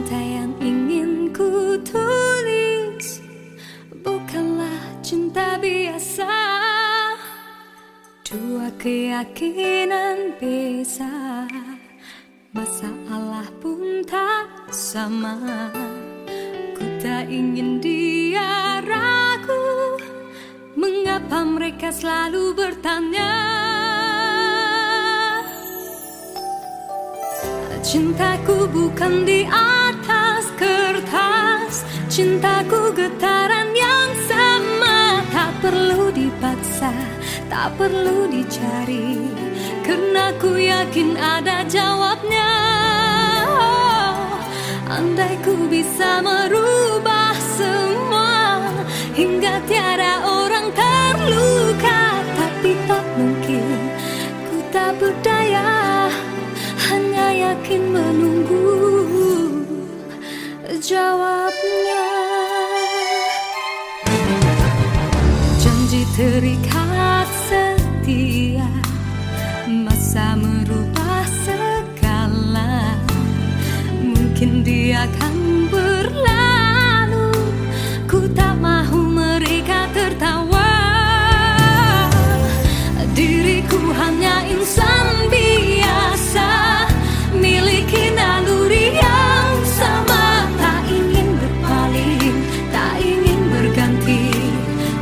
Cinta yang ingin ku tulis bukanlah cinta biasa. Dua keyakinan beza, masalah pun tak sama. Ku tak ingin dia ragu, mengapa mereka selalu bertanya. Cintaku bukan di atas kertas, cintaku getaran yang sama. Tak perlu dipaksa, tak perlu dicari, karena ku yakin ada jawabnya. Andai ku bisa merubah semua, hingga tiada orang terluka, tapi tak mungkin, ku tak berdaya, hanya yakin menunggu jawabnya. Janji terikat setia, masa merubah segala. Mungkin dia akan berlalu, ku tak mahu mereka tertawa. Diriku hanya insan biasa, miliki naluri yang sama. Tak ingin berpaling, tak ingin berganti,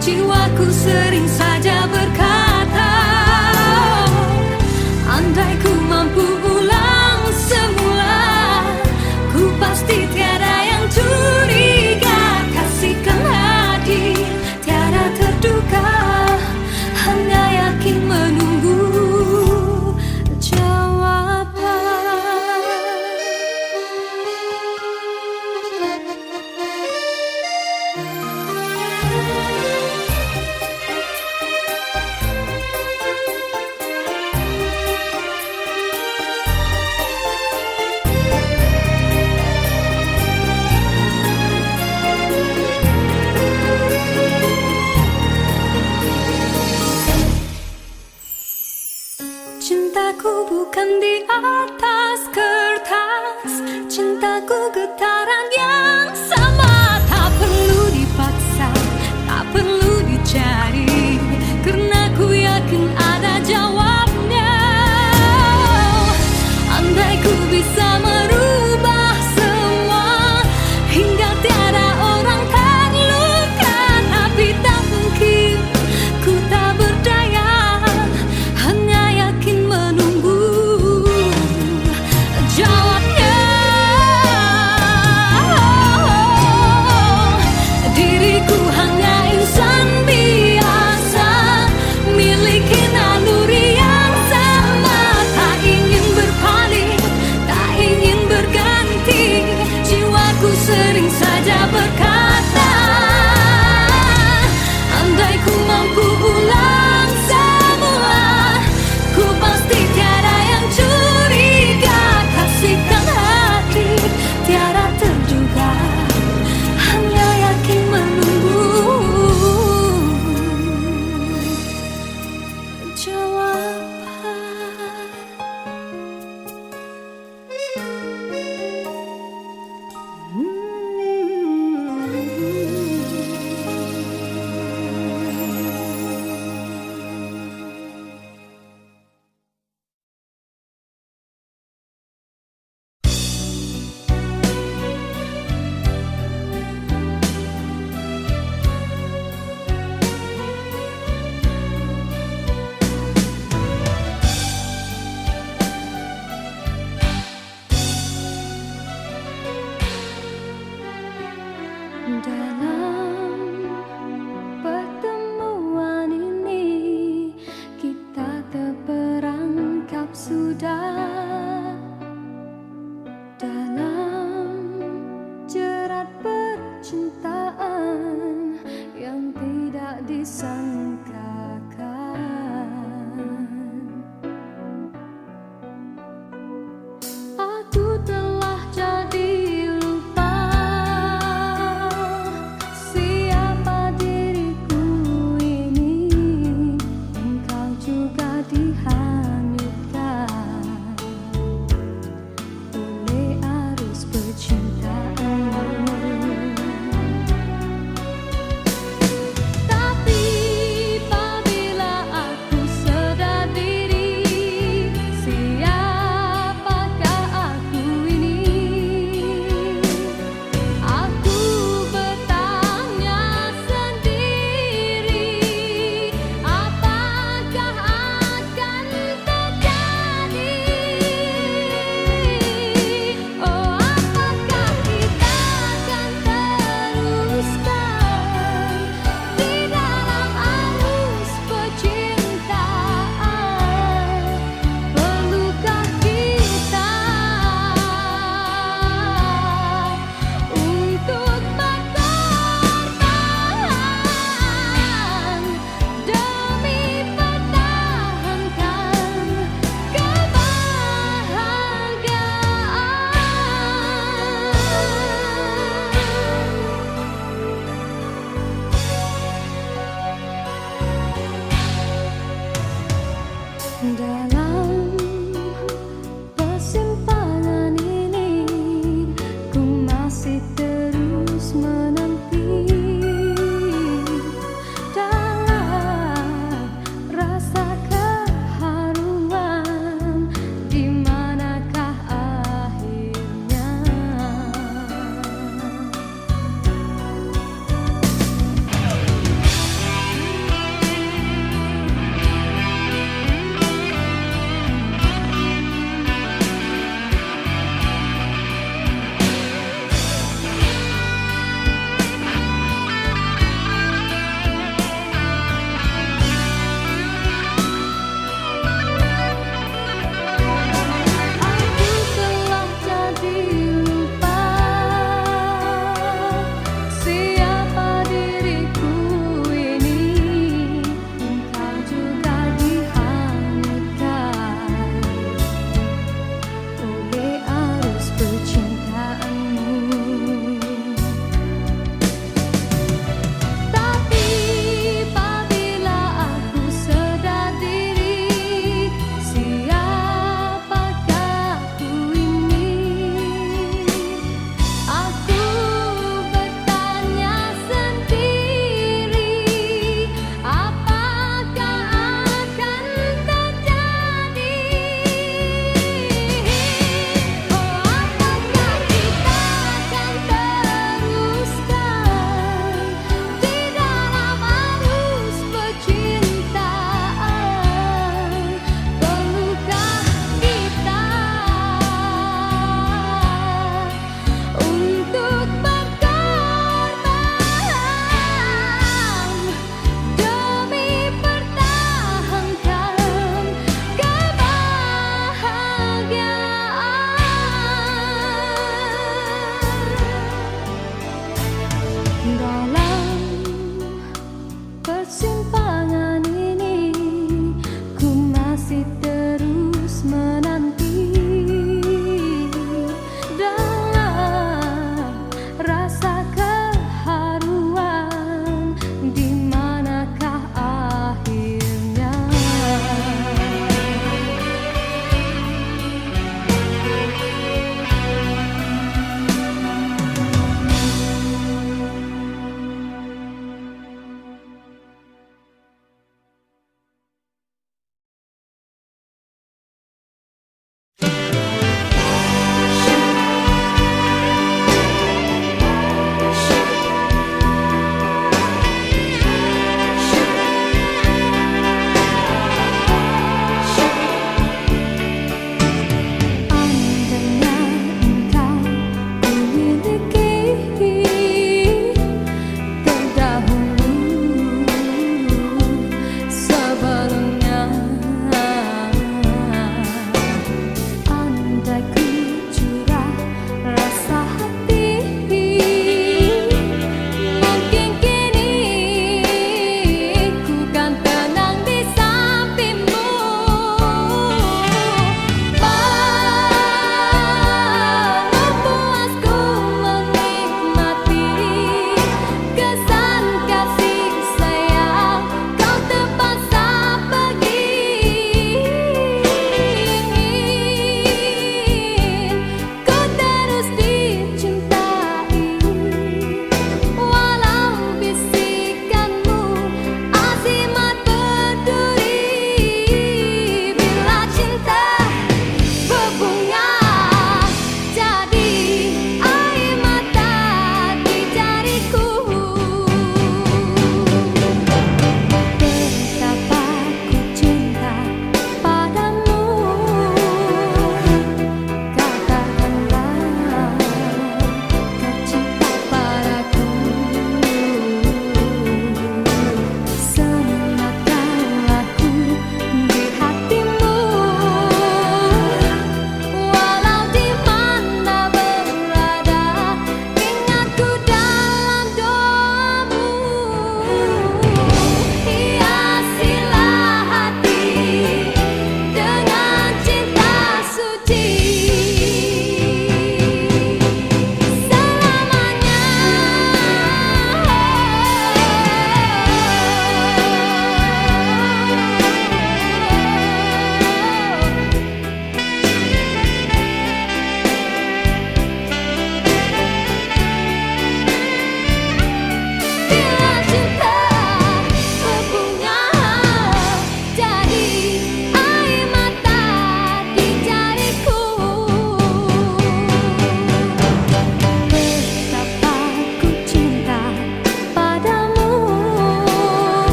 jiwaku sering saja berkata, andai ku mampu ulang semula, ku pasti tiada yang curiga. Kasihkan hadir, tiada terduga, hanya yakin menunggu jawaban. Cintaku bukan di atas kertas, cintaku getaran yang sama. Tak perlu dipaksa, tak perlu dicari, karena ku yakin ada jawabnya. Andai ku bisa merubah semua, hingga tiada orang terluka, tapi tak mungkin, ku tak berdaya, hanya yakin menunggu jawabnya. Diriku hanya insan biasa, miliki naluri yang sama. Tak ingin berpaling, tak ingin berganti, jiwaku sering saja berkata, andai ku mampu ulang semua, ku pasti tiada yang curiga. Kasihkan hati, tiada terduga, hanya yakin menunggu jawaban. Dalam pertemuan ini, kita terperangkap sudah dalam jerat percintaan yang tidak disangkakan. Aku telah jadi lupa siapa diriku ini. Engkau juga dihanyutkan oleh arus percintaan. Dalam persimpangan ini ku masih terus menanti dalam rasa keharuan, di manakah akhirnya.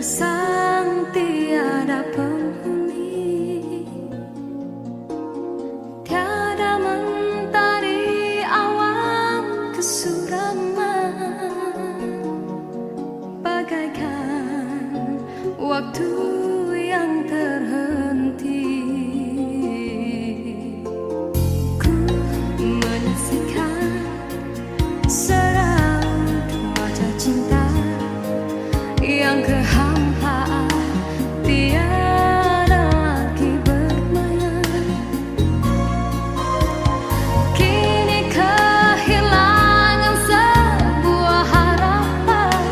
gersang tiada penghuni, tiada mentari awan kesuraman, bagaikan waktu yang terhenti. Ku menyaksikan seraut wajah cinta yang kehampaan, tiada lagi bermain. Kini kehilangan sebuah harapan,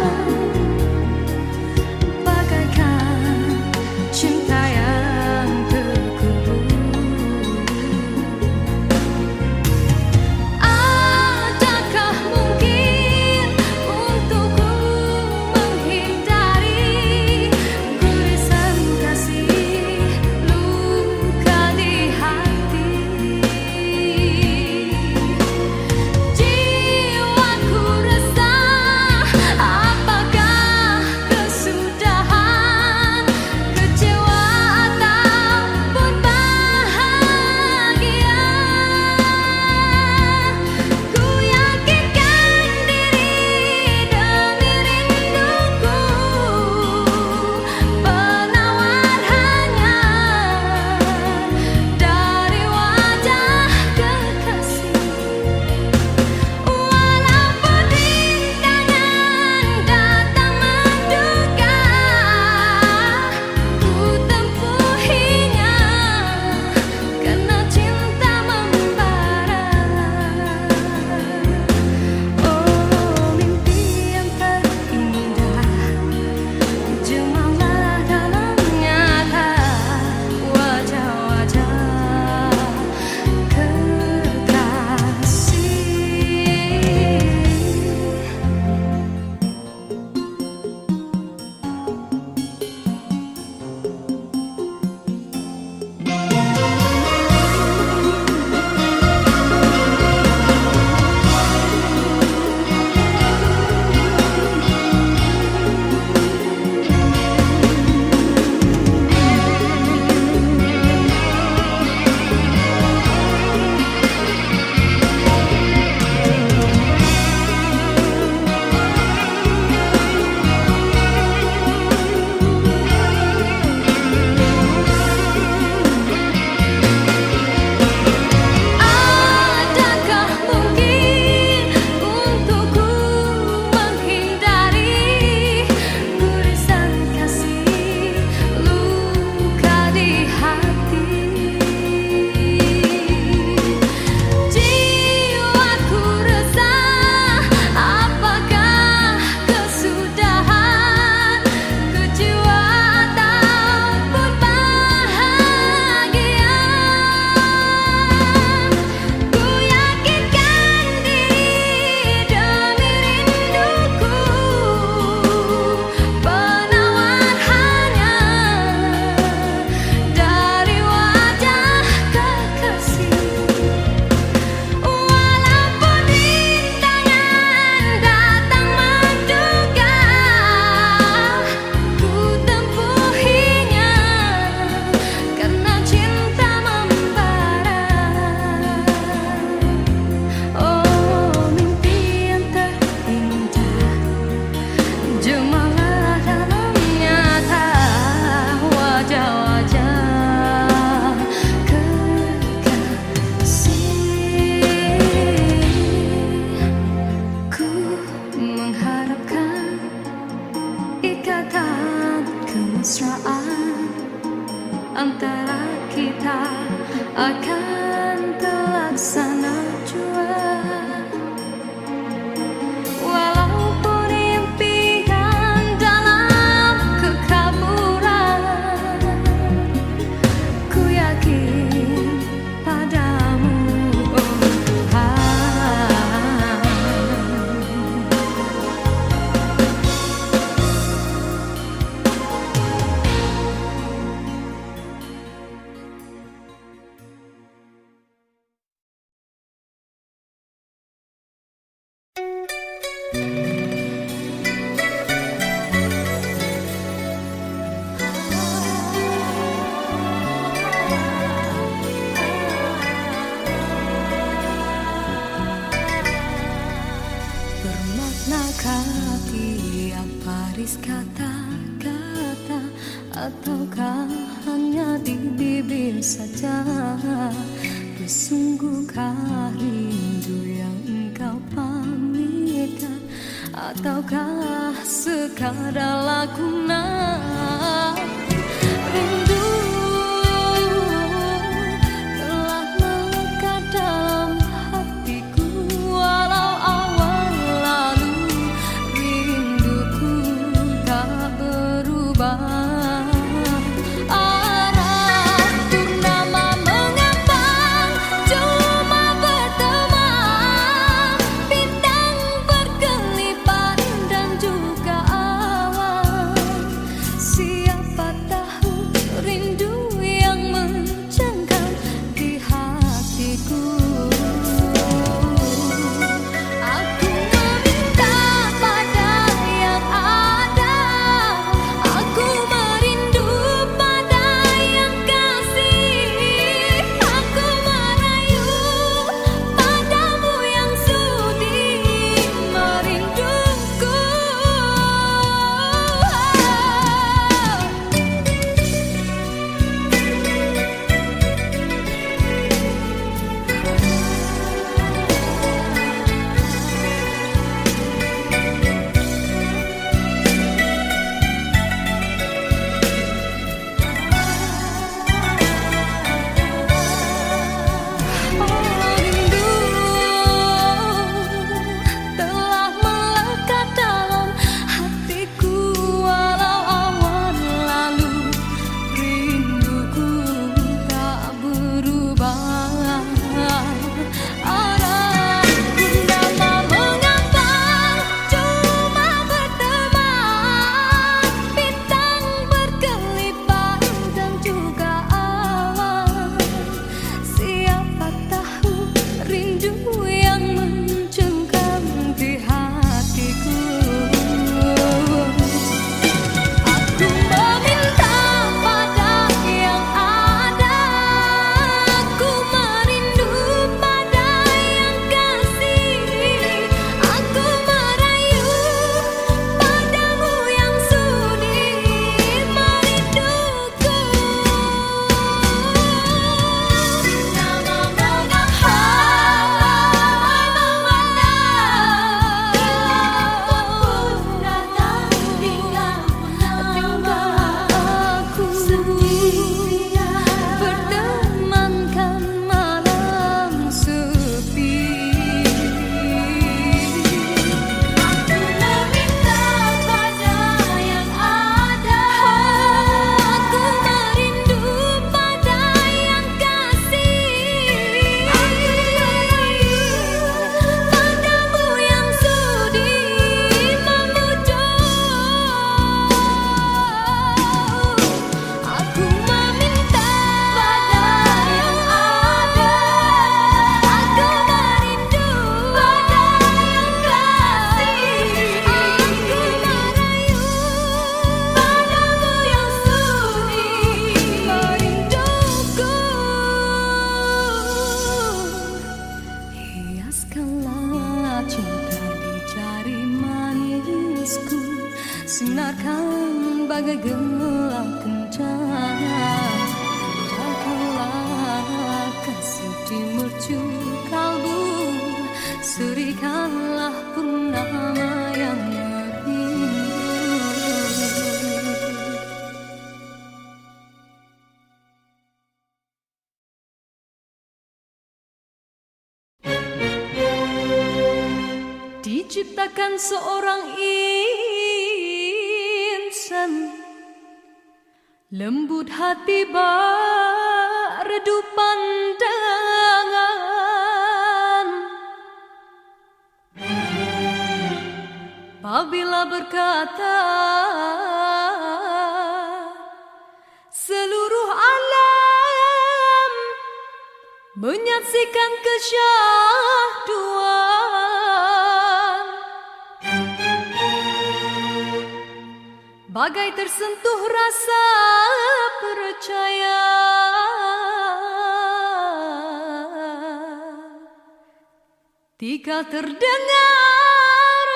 bagaikan cinta yang terkubur. Adakah mungkin Maknakah tiap baris kata-kata, ataukah hanya di bibir saja? Sesungguhkah rindu yang engkau pamitkan, ataukah sekadar lakonan? Rindu telah melekat dalam hatiku, walau awal lalu rinduku tak berubah. Sinarkan bagai gelang kencana, jagalah kasih di mercu kalbu, serikanlah purnama yang merindu. Diciptakan seorang insan, lembut hati redup pandangan. Apabila berkata seluruh alam menyaksikan kesyahduan, bagai tersentuh rasa percaya. Tika terdengar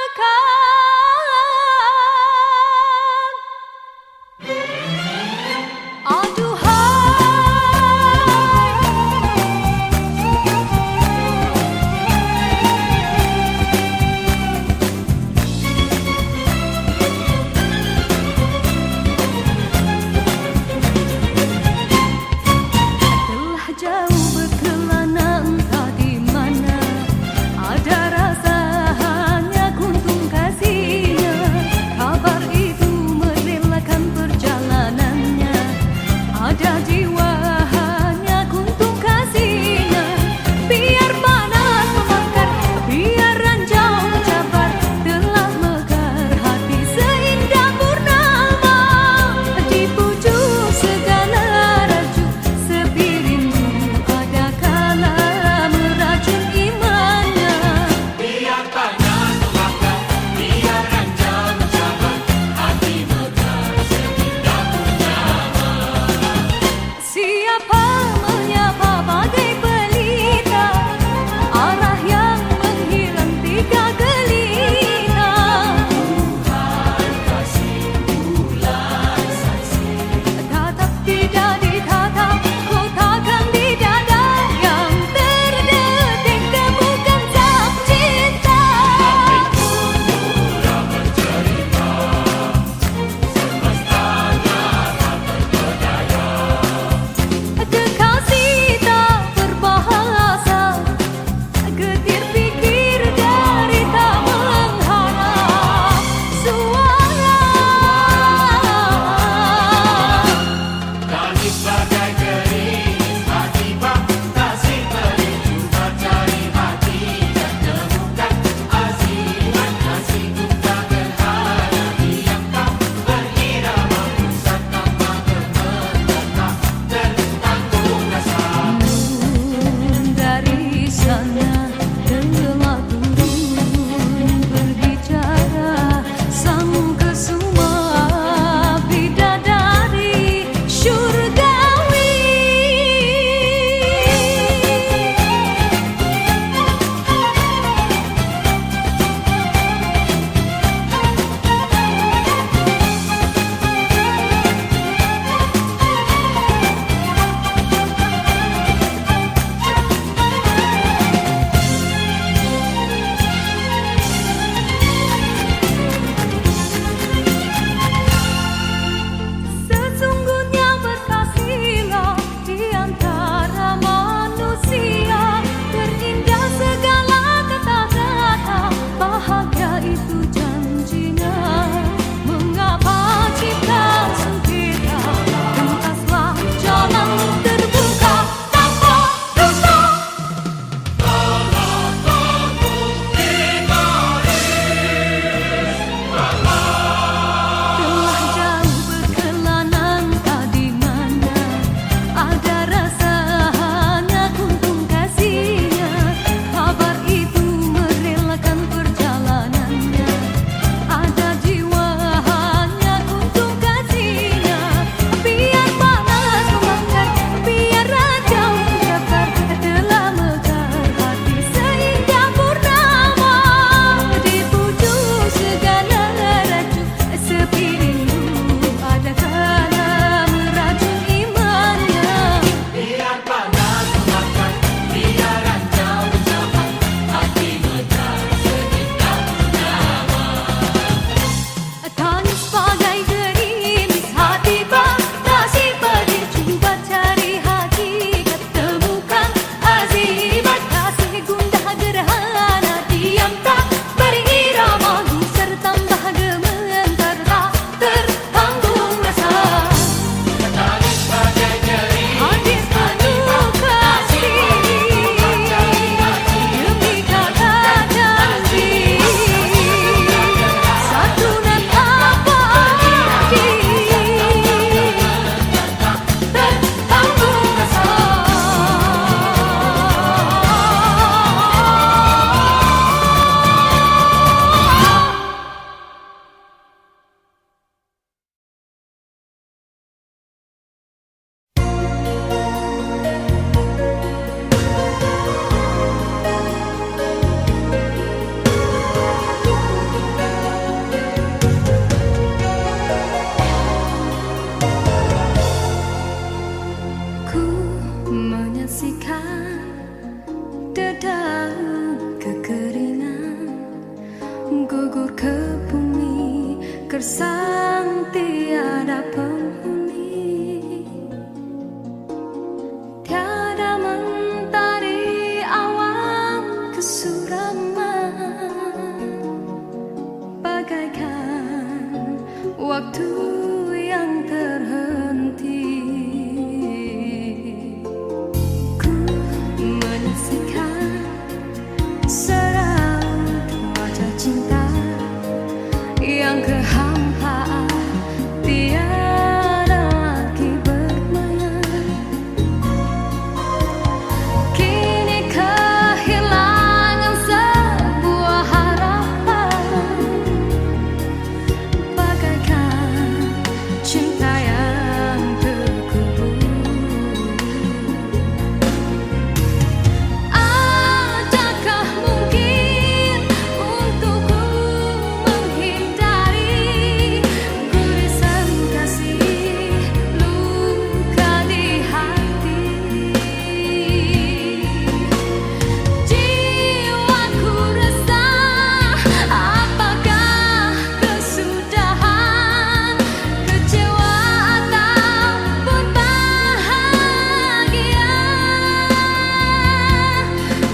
gugur ke bumi, gersang tiada penghuni. Tiada mentari awan kesuraman, bagaikan waktu yang terhenti. Ku menyaksikan seraut wajah cinta yang kehampaan, tiada lagi bermain. Kini kehilangan sebuah harapan, bagaikan cinta yang terkubur. Adakah mungkin untukku menghindari gurisan kasih, luka di hati? Jiwaku resah, apakah kesudahan? Kecewa ataupun bahagia?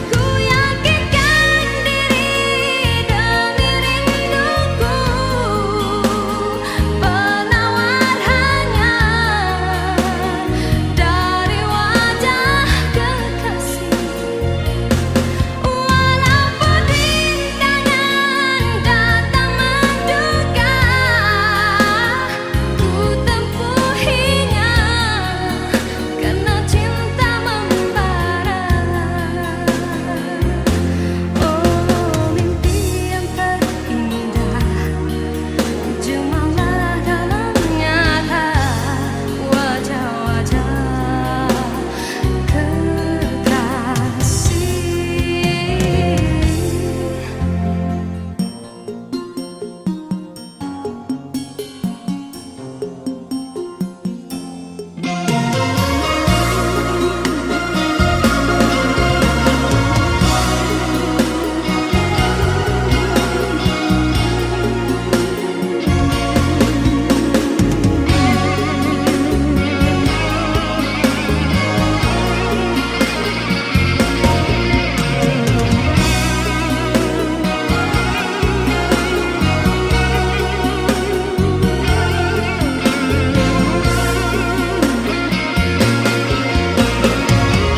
Ku yakinkan diri demi rinduku, penawar hangat dari wajah kekasih. Walaupun rintangan datang menduga, ku tempuhinya karena cinta membara. Oh, mimpi yang terindah, jumalah dalam nyata wajah-wajah kekasih.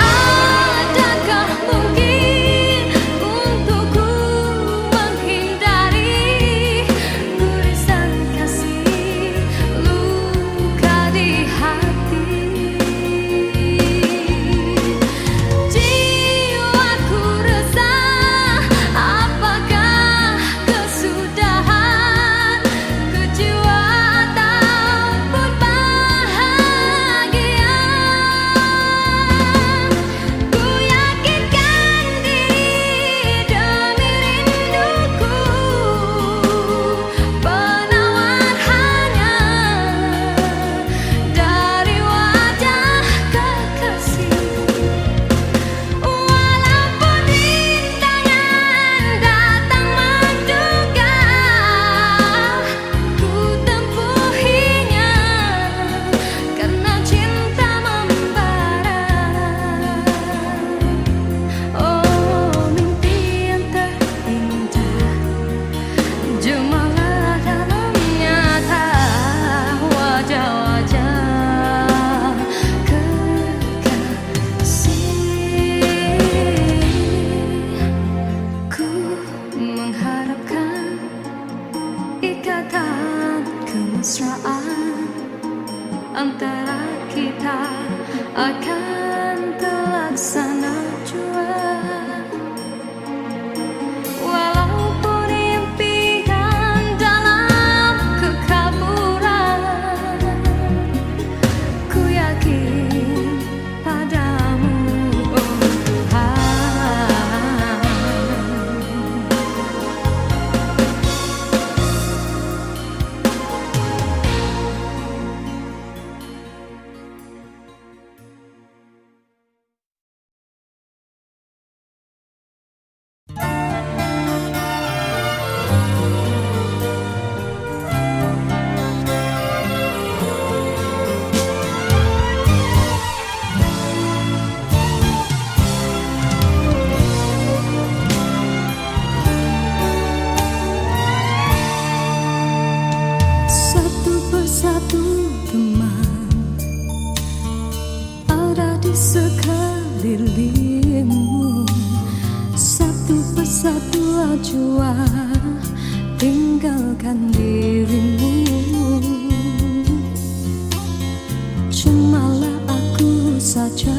Adakah mungkin untukku menghindari gurisan kasih, luka di hati? Jiwaku resah, apakah kesudahan? Kecewa ataupun bahagia? Ku yakinkan diri demi rinduku, penawar hangat dari wajah kekasih. Walaupun rintangan datang menduga, ku tempuhinya karena cinta membara. Oh, mimpi yang terindah, jumalah dalam nyata wajah-wajah kekasih. Ku mengharapkan ikatan kemesraan antara kita akan terlaksana jua. jua tinggalkan dirimu. Cumalah aku saja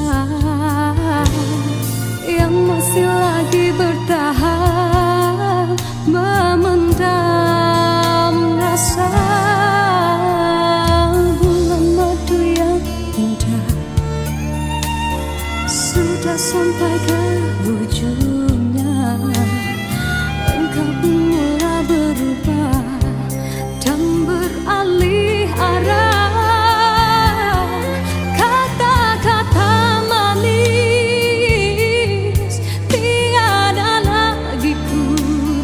yang masih lagi bertahan memendam rasa. Bulan madu yang indah sudah sampai ke ujungnya. Engkau pun mulai berubah dan beralih arah. Kata-kata manis tiada lagi ku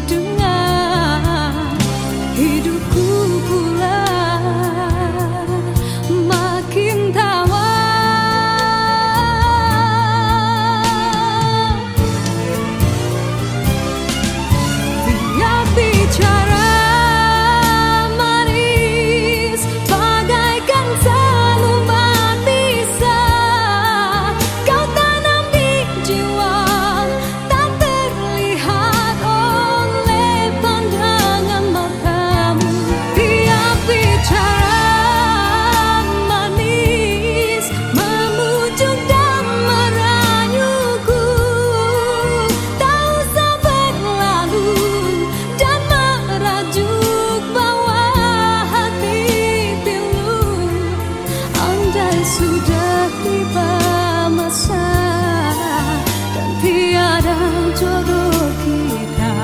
dengar. Hidupku pula makin tawar. Bicara manis bagaikan seluman bisa kau tanam di jiwa, tak terlihat oleh pandangan matamu. Tiap bicara manis memujuk dan merayuku, tak usah berlalu dan merajuk bawah hati pilu. Andai sudah tiba masa dan tiada jodoh kita,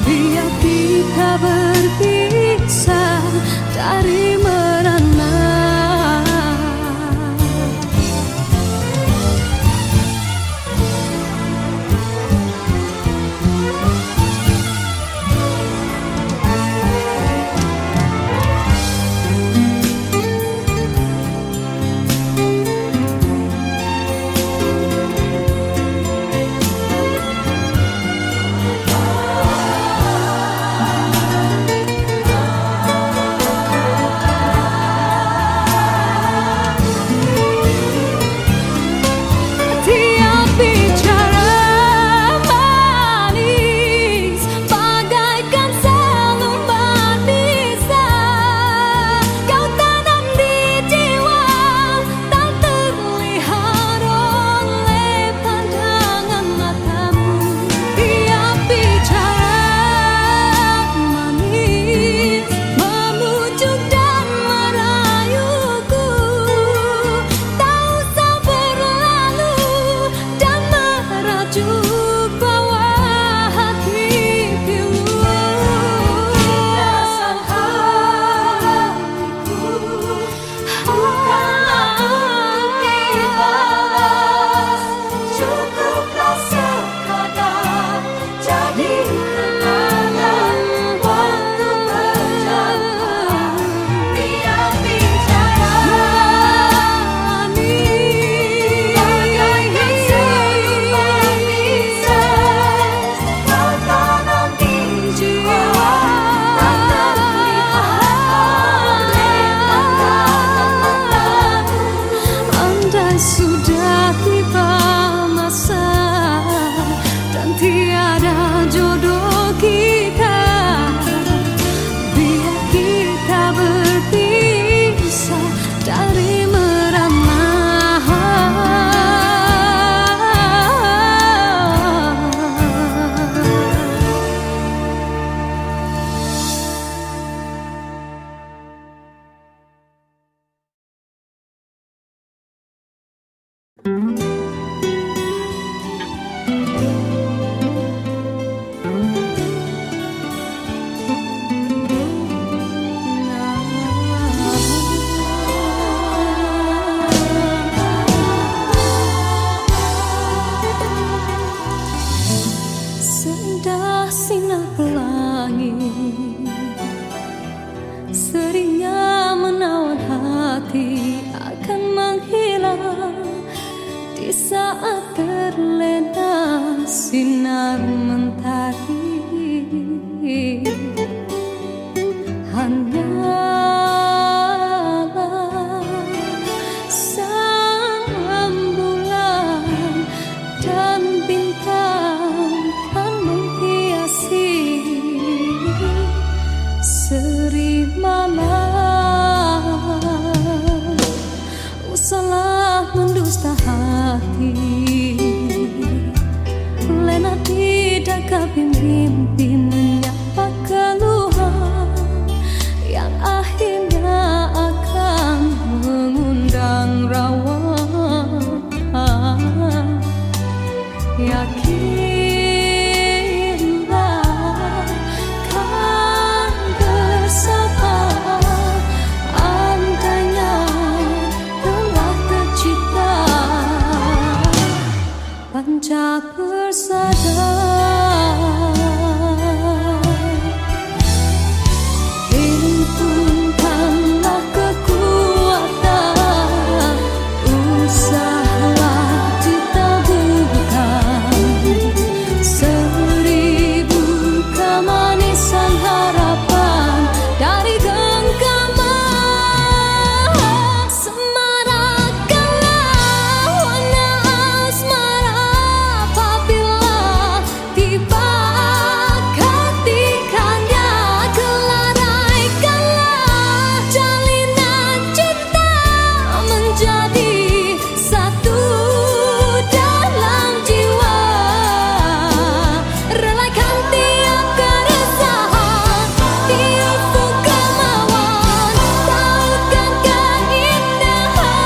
biar kita berpisah dari merana. Tiap bicara manis bagaikan seluman bisa kau tanam di jiwa, tak terlihat oleh pandangan matamu. Tiap bicara manis memujuk dan merayuku, tak usah berlalu dan merajuk bawah hati pilu. Rasa hatiku bukanlah untuk dibalas, cukuplah sekadar jadi kenangan waktu berjalan. Tiap bicara manis bagaikan seluman bisa kau tanam di jiwa, tak terlihat oleh pandangan matamu. Andai sudah tiba masa dan tiada jodoh kita, biar kita berpisah dari merana. Seindah sinar pelangi seringnya menawan hati akan menghilang di saat terlena sinar mentari. Hanyalah sang bulan dan bintang kan menghilang. rasa hati. Lena tidak mimpi menyapa keluhan yang akhirnya akan mengundang rawa. Yakinlah kan bersama, andainya telah tercipta panca persada. Himpunkanlah kekuatan, usahalah ditaburkan seribu kemanisan harapan dari genggaman. Semarakkanlah warna asmara apabila tiba ketikannya. Kelaraikanlah jalinan cinta menjadi satu dalam jiwa. Relakan tiap keresahan, tiap kemauan, tautkan keindahan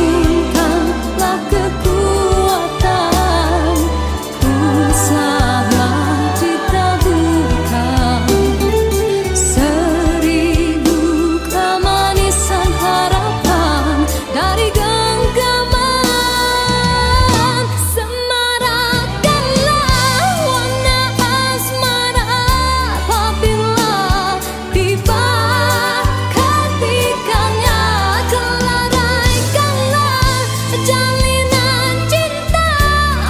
himpunkanlah kekuatan, usahalah ditaburkan seribu kemanisan harapan dari genggaman. Semarakkanlah warna asmara apabila tiba ketikannya. Kelaraikanlah jalinan cinta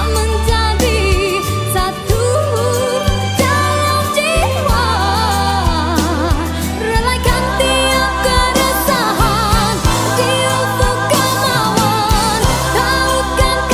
menjadi satu dalam jiwa. Relakan tiap keresahan, tiap kemauan, tautkan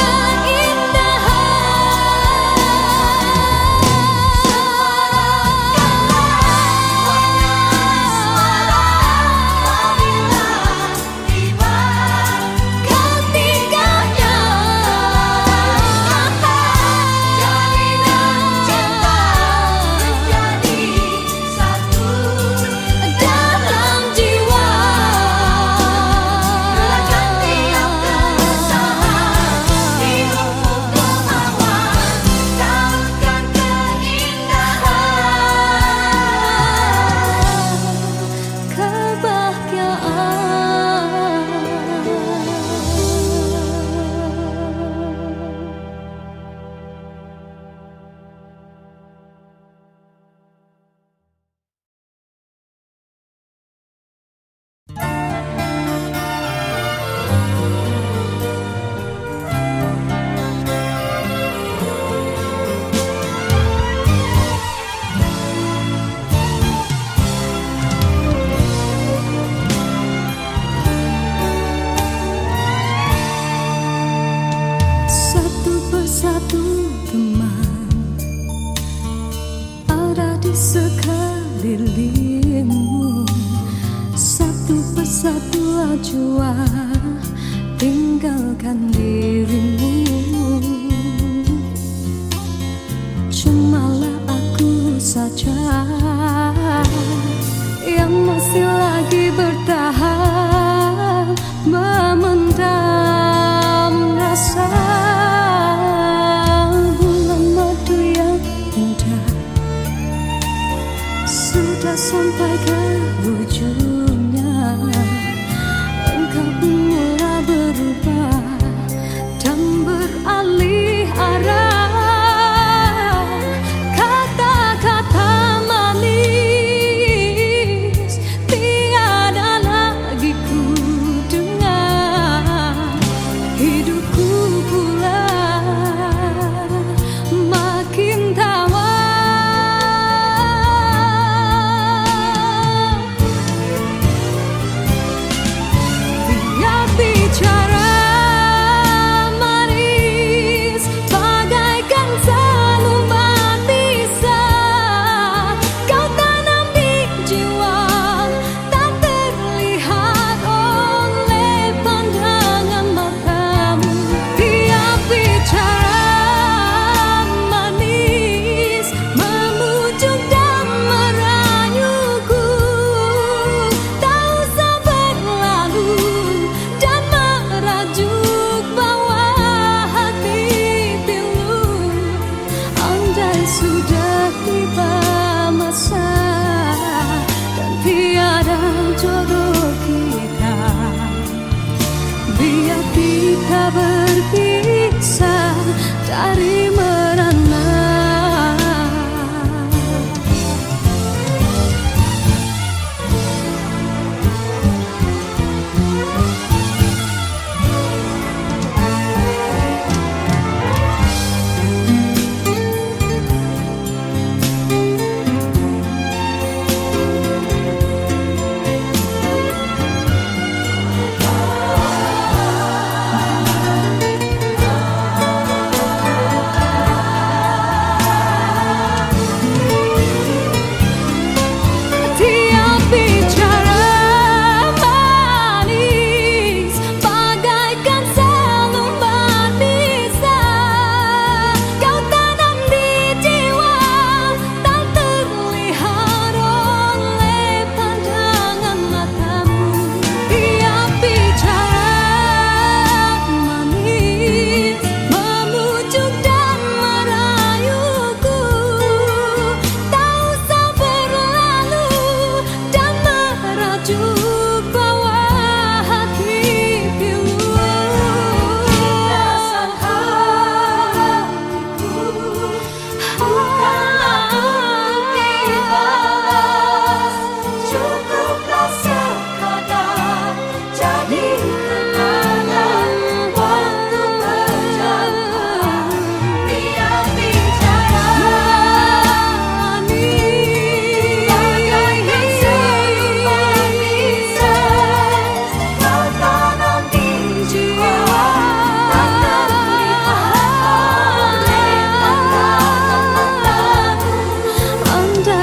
satu persatu teman ada di sekelilingmu. Satu persatu jua tinggalkan dirimu. Cumalah aku saja yang masih lagi bertahan memendam rasa. Bulan madu yang indah sudah sampai ke ujungnya. sudah tiba masa dan tiada jodoh kita, biar kita berpisah dari merana.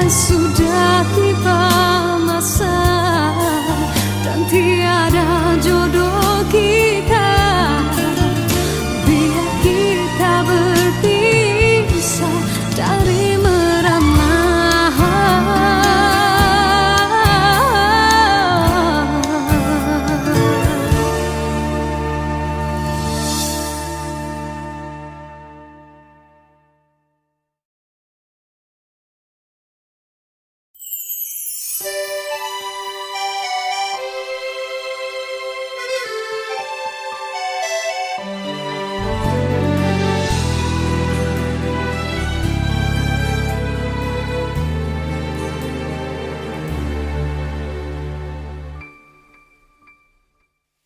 Sudah tiba masa dan tiada jodoh kita, biar kita berpisah dari merana.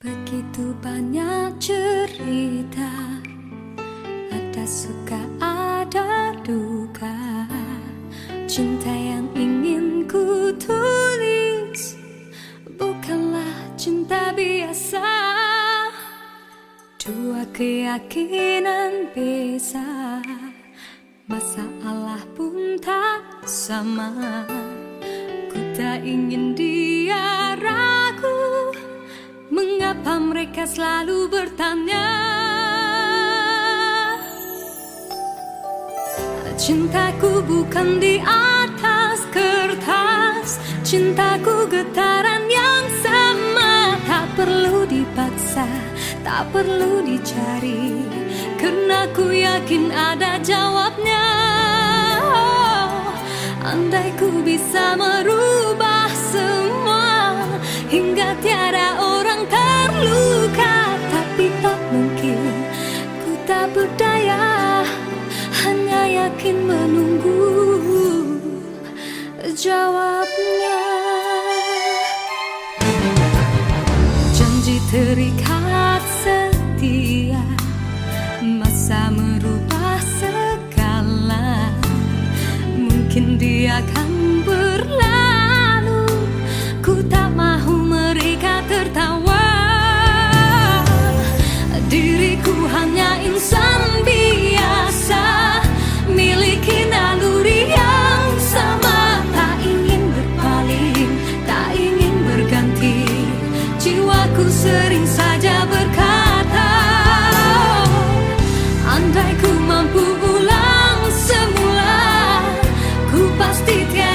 Begitu banyak cerita, ada suka ada duka. Cinta yang ingin ku tulis bukanlah cinta biasa. Dua keyakinan beza, masalah pun tak sama. Ku tak ingin dia ragu, mengapa mereka selalu bertanya. Cintaku bukan di atas kertas, cintaku getaran yang sama. Tak perlu dipaksa, tak perlu dicari, karena ku yakin ada jawabnya. Oh, andai ku bisa merubah semua hingga tiada orang terluka, tapi tak mungkin, ku tak berdaya, hanya yakin menunggu jawabnya. Janji terikat setia, masa merubah segala. Mungkin dia akan berlalu, ku tak mahu mereka tertawa. Diriku hanya insan biasa, miliki naluri yang sama. Tak ingin berpaling, tak ingin berganti, jiwaku sering saja berkata, andai ku mampu ulang semula, ku pasti tiada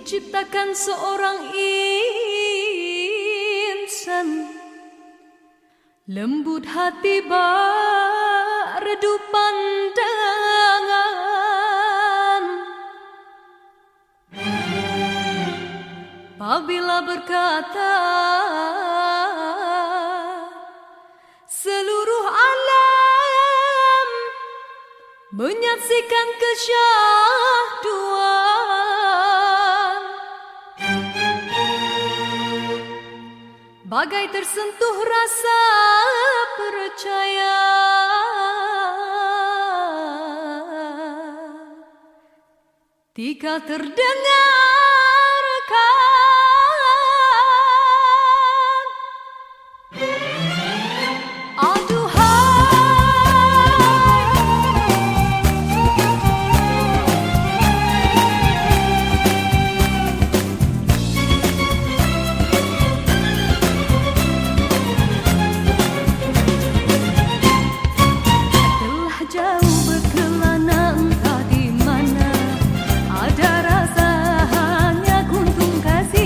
diciptakan seorang insan, lembut hati redup pandangan. Apabila berkata seluruh alam menyaksikan kesyahduan, bagai tersentuh rasa percaya, tika terdengarkan kasih.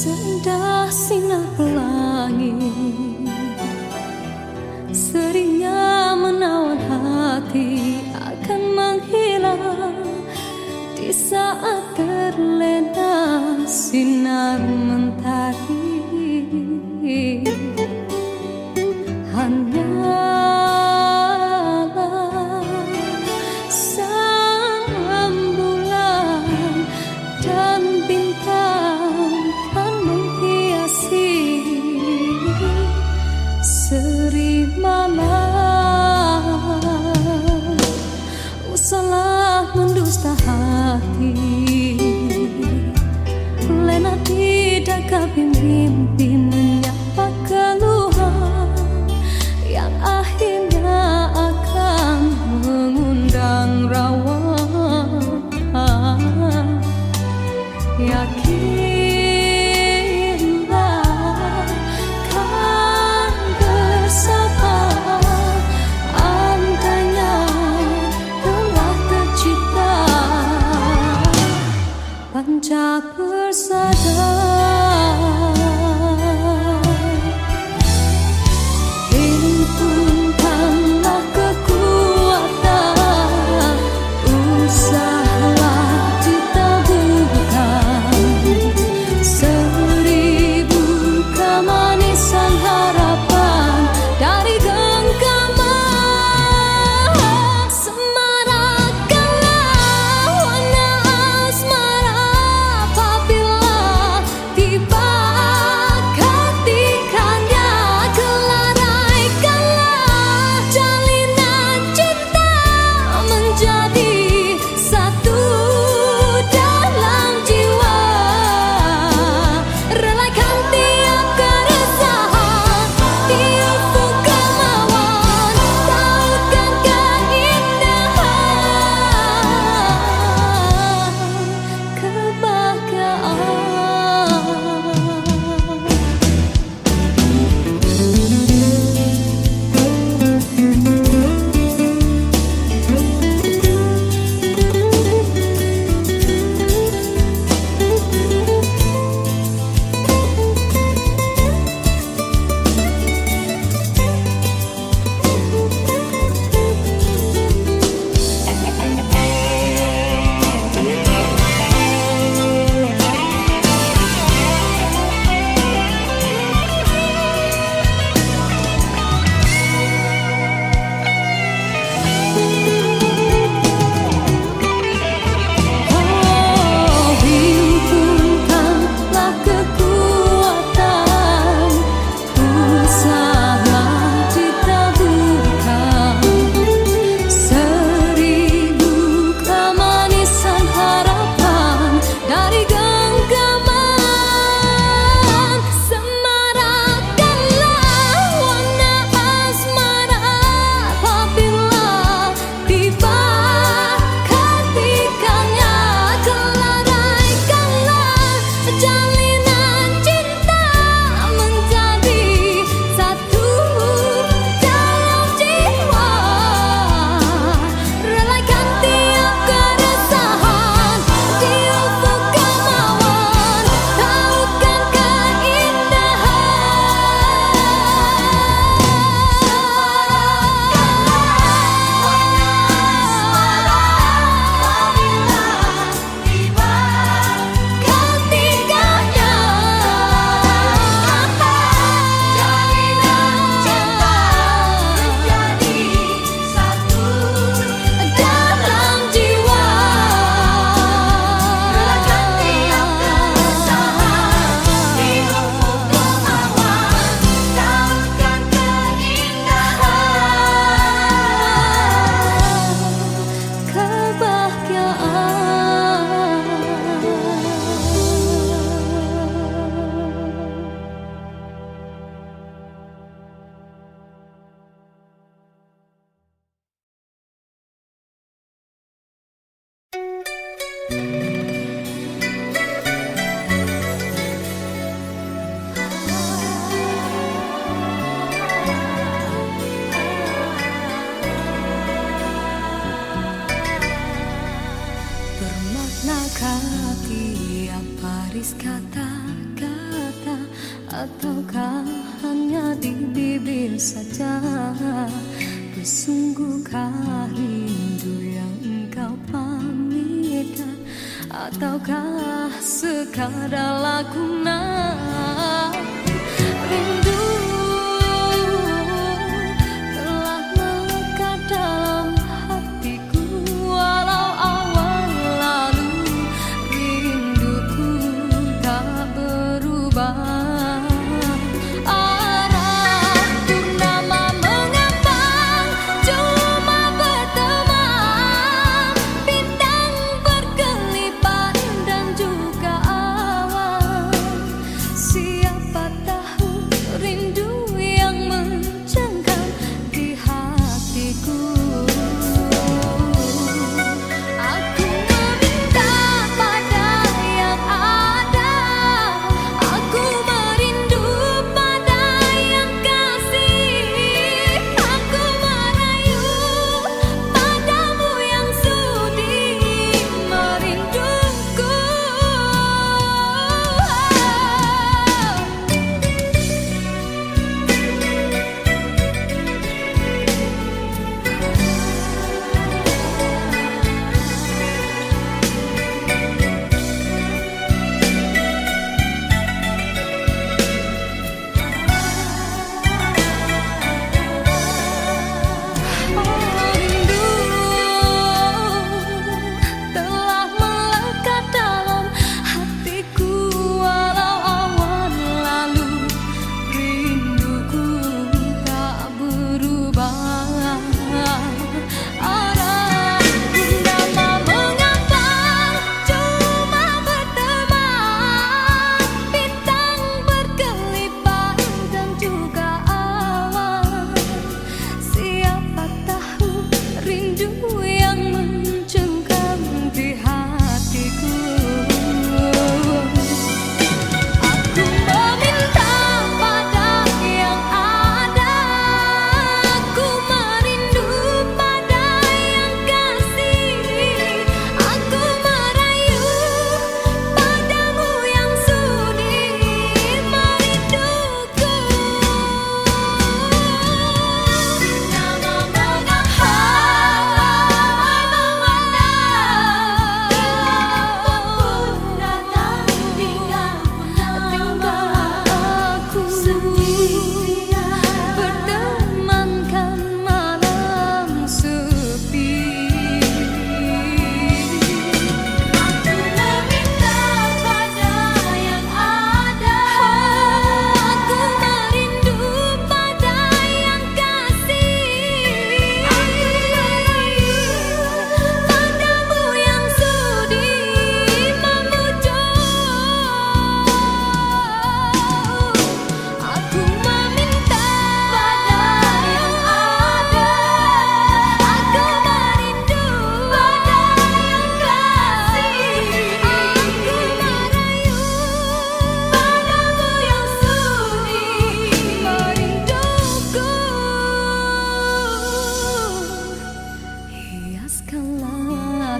Seindah sinar pelangi seringnya menawan hati akan menghilang di saat terlena sinar mentari. Hanyalah sang rembulan dan bintang kan menghiasi seri malam. Usahlah mendusta hati, lena tidak kapi mimpi menyapa keluhan yang akhirnya akan mengundang rawa. Yakinlah kan bersama, andainya telah tercipta panca persada. Himpunkanlah kekuatan, usahlah ditaburkan seribu kemanisan harapan dari genggaman. Semarakkanlah warna asmara apabila tiba ketikanya. Kelaraikanlah jalinan cinta menjadi satu dalam jiwa. Relaikan tiap keresahan di ufuk kemauan, tautkan keindahan himpunkanlah kekuatan, usahlah ditaburkan seribu kemanisan harapan dari genggaman. Semarakkanlah warna asmara apabila tiba ketikanya. Kelaraikanlah jalinan cinta menjadi satu dalam jiwa. Relaikan tiap keresahan di ufuk kemauan, tautkan bermaknakah tiap baris kata-kata Ataukah hanya di bibir saja? Bersungguhkah rindu yang engkau pamitkan? Ataukah sekadar lakonan? Rindu telah melekat dalam hatiku, walau awal lalu rinduku tak berubah.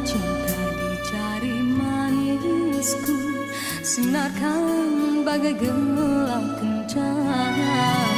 Cinta di jari manisku, sinarkan bagai gelang kencana.